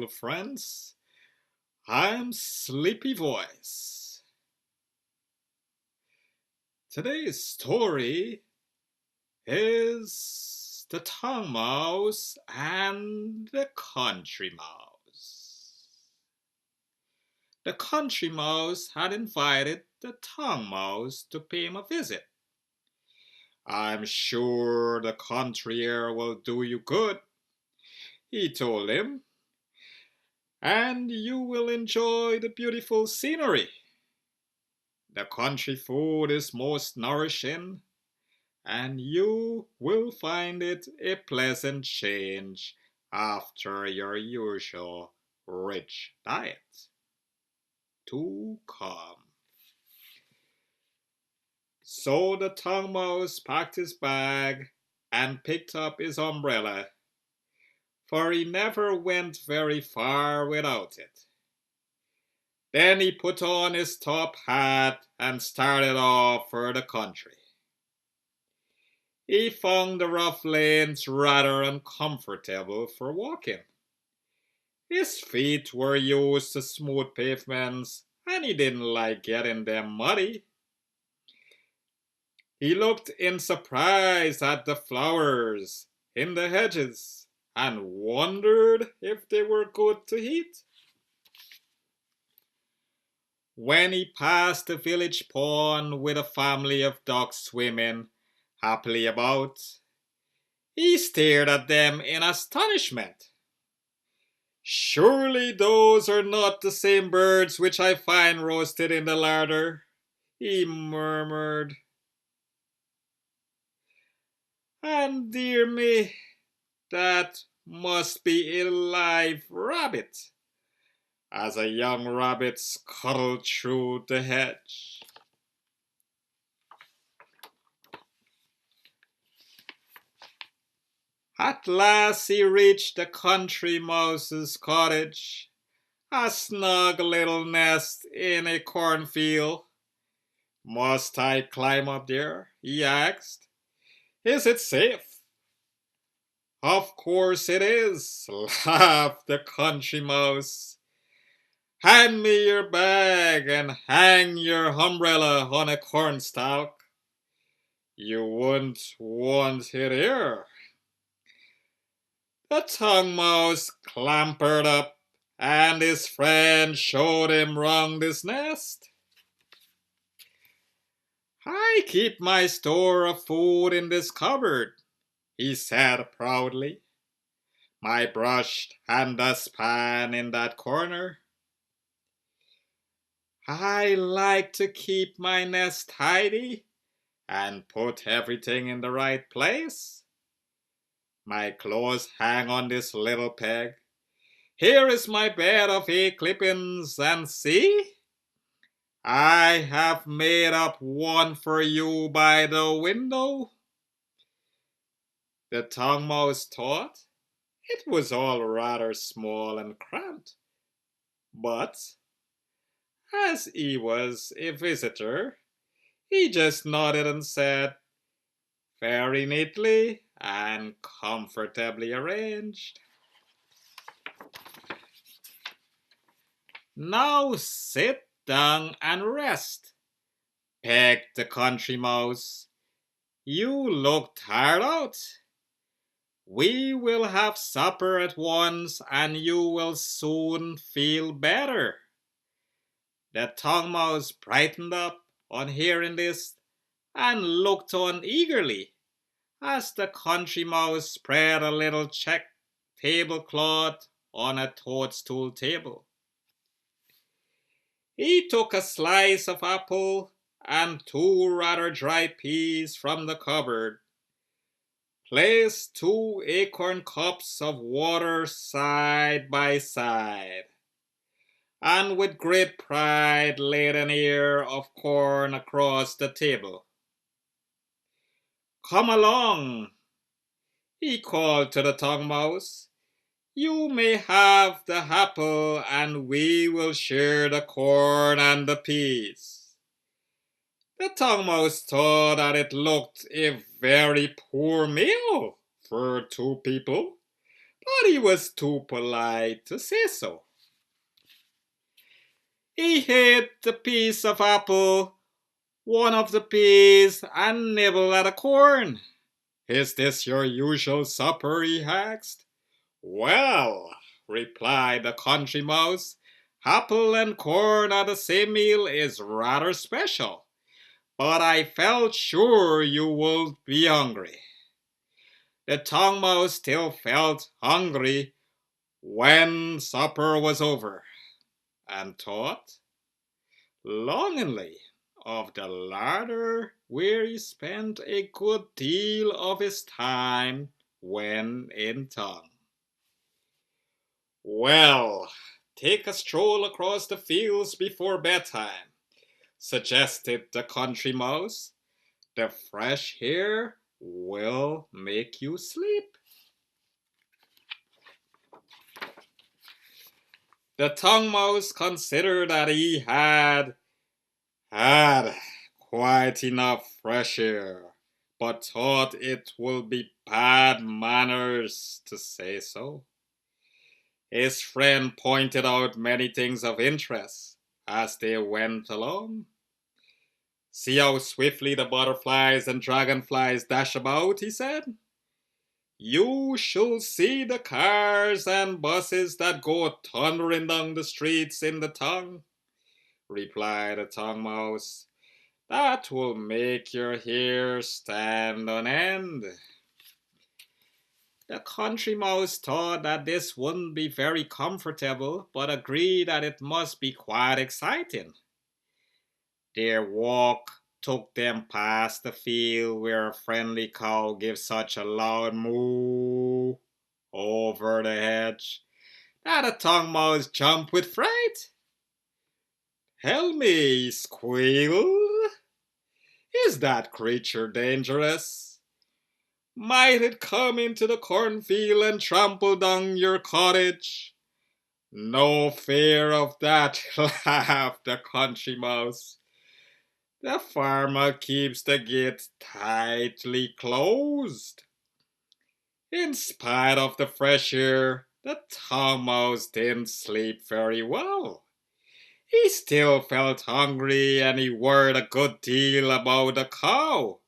friends. I'm Sleepy Voice. Today's story is The Tongue Mouse and the Country Mouse. The Country Mouse had invited the Tongue Mouse to pay him a visit. "I'm sure the country air will do you good," he told him, "and you will enjoy the beautiful scenery. The country food is most nourishing, and you will find it a pleasant change after your usual rich diet. To come." So the tongue mouse packed his bag and picked up his umbrella, for he never went very far without it. Then he put on his top hat and started off for the country. He found the rough lanes rather uncomfortable for walking. His feet were used to smooth pavements, and he didn't like getting them muddy. He looked in surprise at the flowers in the hedges and wondered if they were good to eat. When he passed the village pond with a family of ducks swimming happily about, he stared at them in astonishment. "Surely those are not the same birds which I find roasted in the larder," he murmured. "And dear me, that must be a live rabbit," as a young rabbit scuttled through the hedge. At last he reached the country mouse's cottage, a snug little nest in a cornfield. "Must I climb up there?" he asked. "Is it safe?" "Of course it is," laughed the country mouse. "Hand me your bag and hang your umbrella on a cornstalk. You wouldn't want it here." The tongue mouse clambered up, and his friend showed him round his nest. "I keep my store of food in this cupboard," he said proudly. "My brush and dustpan in that corner. I like to keep my nest tidy and put everything in the right place. My clothes hang on this little peg. Here is my bed of hay clippings, and see, I have made up one for you by the window." The tongue mouse thought it was all rather small and cramped, but as he was a visitor, he just nodded and said, "Very neatly and comfortably arranged." "Now sit down and rest," begged the country mouse. "You look tired out. We will have supper at once and you will soon feel better." The tongue mouse brightened up on hearing this and looked on eagerly as the country mouse spread a little check tablecloth on a toadstool table. He took a slice of apple and two rather dry peas from the cupboard, placed two acorn cups of water side by side, and with great pride laid an ear of corn across the table. "Come along," he called to the tongue mouse. "You may have the apple and we will share the corn and the peas." The tongue mouse thought that it looked a very poor meal for two people, but he was too polite to say so. He ate the piece of apple, one of the peas, and nibbled at a corn. Is this your usual supper? He asked. Well, replied the country mouse, apple and corn at the same meal is rather special, but I felt sure you would be hungry. The tongue mouse still felt hungry when supper was over, and thought longingly of the larder where he spent a good deal of his time when in town. Well, take a stroll across the fields before bedtime, suggested the country mouse. The fresh air will make you sleep. The tongue mouse considered that he had quite enough fresh air, but thought it would be bad manners to say so. His friend pointed out many things of interest as they went along. See how swiftly the butterflies and dragonflies dash about, he said. You should see the cars and buses that go thundering down the streets in the tongue, replied the tongue mouse. That will make your hair stand on end. The country mouse thought that this wouldn't be very comfortable, but agreed that it must be quite exciting. Their walk took them past the field where a friendly cow gives such a loud moo over the hedge that the tongue mouse jumped with fright. Help me, he squealed. Is that creature dangerous? Might it come into the cornfield and trample down your cottage? No fear of that, laughed the country mouse. The farmer keeps the gate tightly closed. In spite of the fresh air, the town mouse didn't sleep very well. He still felt hungry and he worried a good deal about the cow.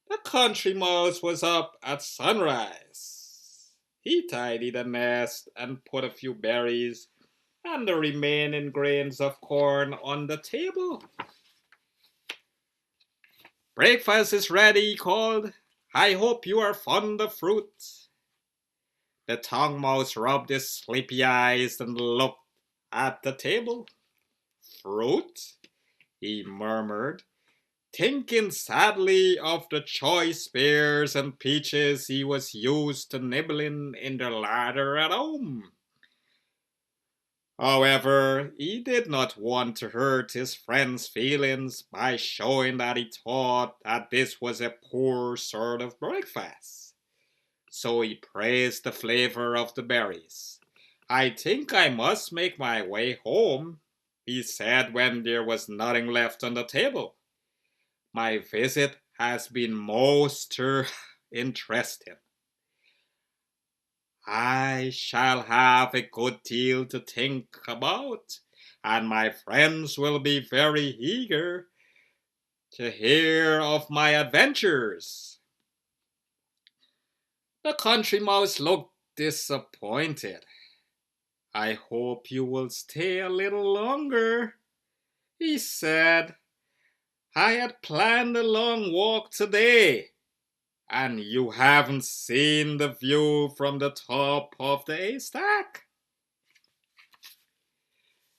The country mouse was up at sunrise. He tidied the nest and put a few berries and the remaining grains of corn on the table. Breakfast is ready, he called. I hope you are fond of fruit. The tongue mouse rubbed his sleepy eyes and looked at the table. Fruit? He murmured, thinking sadly of the choice pears and peaches he was used to nibbling in the larder at home. However, he did not want to hurt his friend's feelings by showing that he thought that this was a poor sort of breakfast. So he praised the flavor of the berries. I think I must make my way home, he said when there was nothing left on the table. My visit has been most interesting. I shall have a good deal to think about, and my friends will be very eager to hear of my adventures. The country mouse looked disappointed. I hope you will stay a little longer, he said. I had planned a long walk today, and you haven't seen the view from the top of the haystack.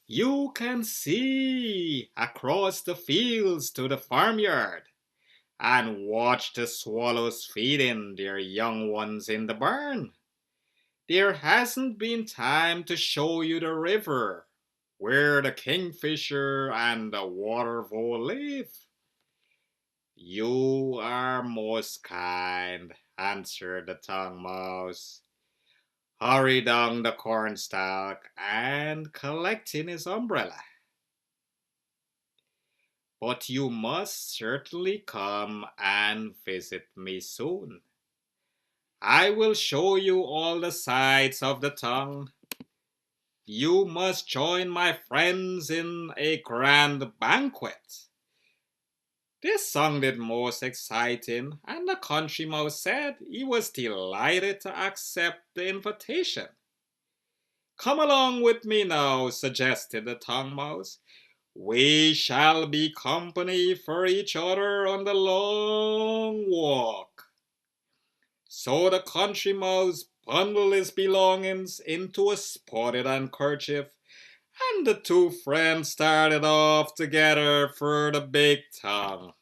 You can see across the fields to the farmyard and watch the swallows feeding their young ones in the barn. There hasn't been time to show you the river where the kingfisher and the water vole live. You are most kind, answered the tongue mouse, hurried down the cornstalk and collecting his umbrella. But you must certainly come and visit me soon. I will show you all the sides of the tongue. You must join my friends in a grand banquet. This sounded most exciting, and the country mouse said he was delighted to accept the invitation. Come along with me now, suggested the tongue mouse. We shall be company for each other on the long walk. So the country mouse bundled his belongings into a spotted handkerchief, and the two friends started off together for the big town.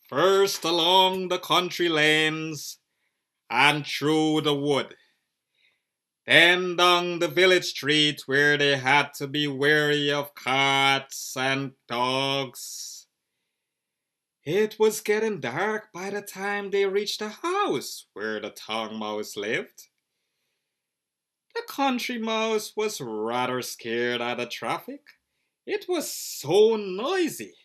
First along the country lanes and through the wood, then down the village street where they had to be wary of cats and dogs. It was getting dark by the time they reached the house where the tongue mouse lived. The country mouse was rather scared at the traffic. It was so noisy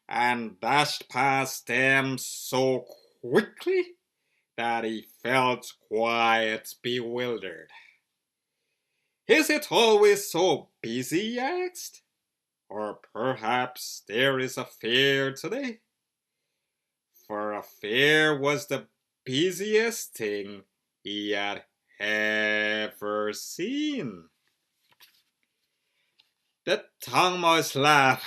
and dashed past them so quickly that he felt quite bewildered. Is it always so busy? He asked. Or perhaps there is a fair today? For a fair was the busiest thing he had ever seen. The tongue mouse laughed.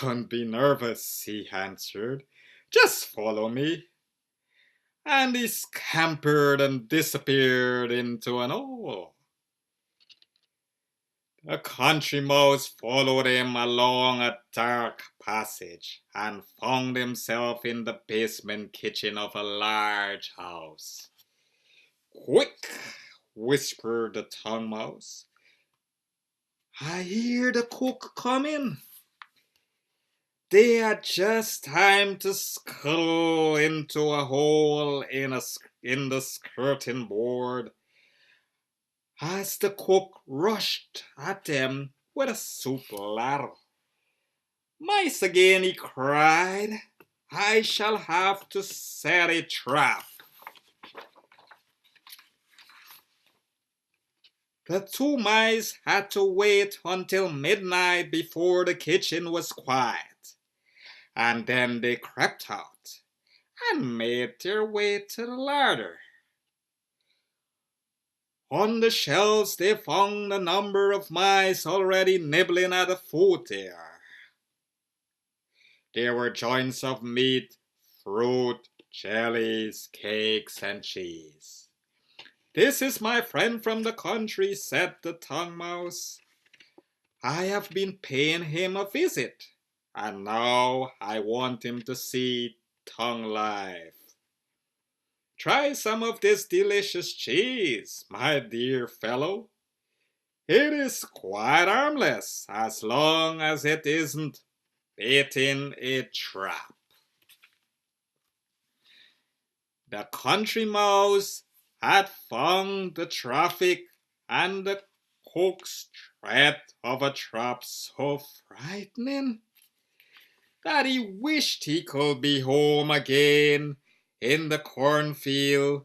Don't be nervous, he answered. Just follow me. And he scampered and disappeared into an hole. The country mouse followed him along a dark passage and found himself in the basement kitchen of a large house. Quick, whispered the tongue mouse. I hear the cook coming. They had just time to scuttle into a hole in the skirting board as the cook rushed at them with a soup ladle. Mice again, he cried. I shall have to set a trap. The two mice had to wait until midnight before the kitchen was quiet, and then they crept out and made their way to the larder. On the shelves they found a number of mice already nibbling at the food there. There were joints of meat, fruit, jellies, cakes, and cheese. This is my friend from the country, said the tongue mouse. I have been paying him a visit, and now I want him to see tongue life. Try some of this delicious cheese, my dear fellow. It is quite harmless as long as it isn't baiting a trap. The country mouse had found the traffic and the cook's threat of a trap so frightening that he wished he could be home again in the cornfield,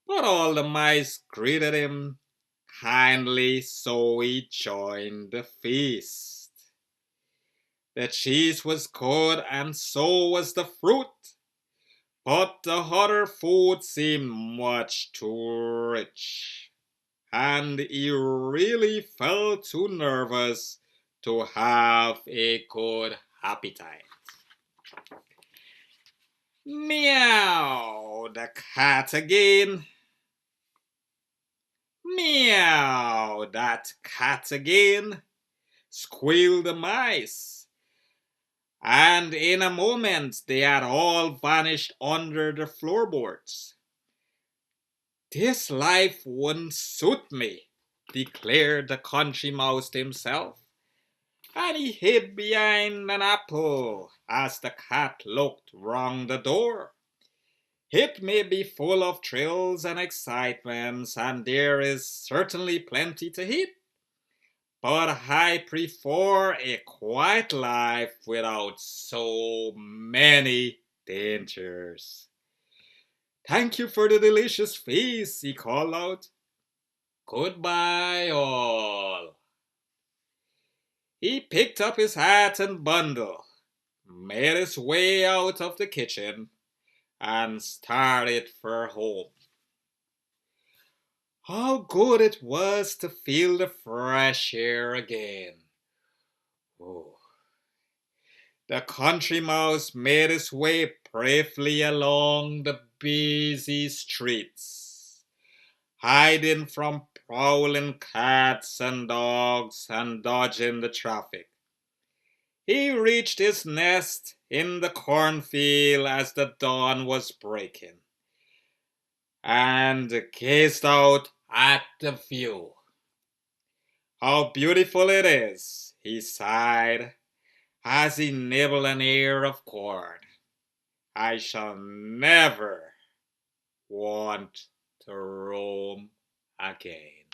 but all the mice greeted him kindly, so he joined the feast. The cheese was good and so was the fruit, but the other food seemed much too rich, and he really felt too nervous to have a good appetite. Meow, the cat again. Meow, that cat again, squealed the mice, and in a moment they had all vanished under the floorboards. This life wouldn't suit me, declared the country mouse to himself, and he hid behind an apple as the cat looked round the door. It may be full of thrills and excitements, and there is certainly plenty to eat, but I prefer a quiet life without so many dangers. Thank you for the delicious feast, he called out. Goodbye, all. He picked up his hat and bundle, made his way out of the kitchen, and started for home. How good it was to feel the fresh air again. Oh. The country mouse made his way bravely along the busy streets, hiding from prowling cats and dogs and dodging the traffic. He reached his nest in the cornfield as the dawn was breaking and gazed out at the view. How beautiful it is, he sighed as he nibbled an ear of corn. I shall never want to roam again.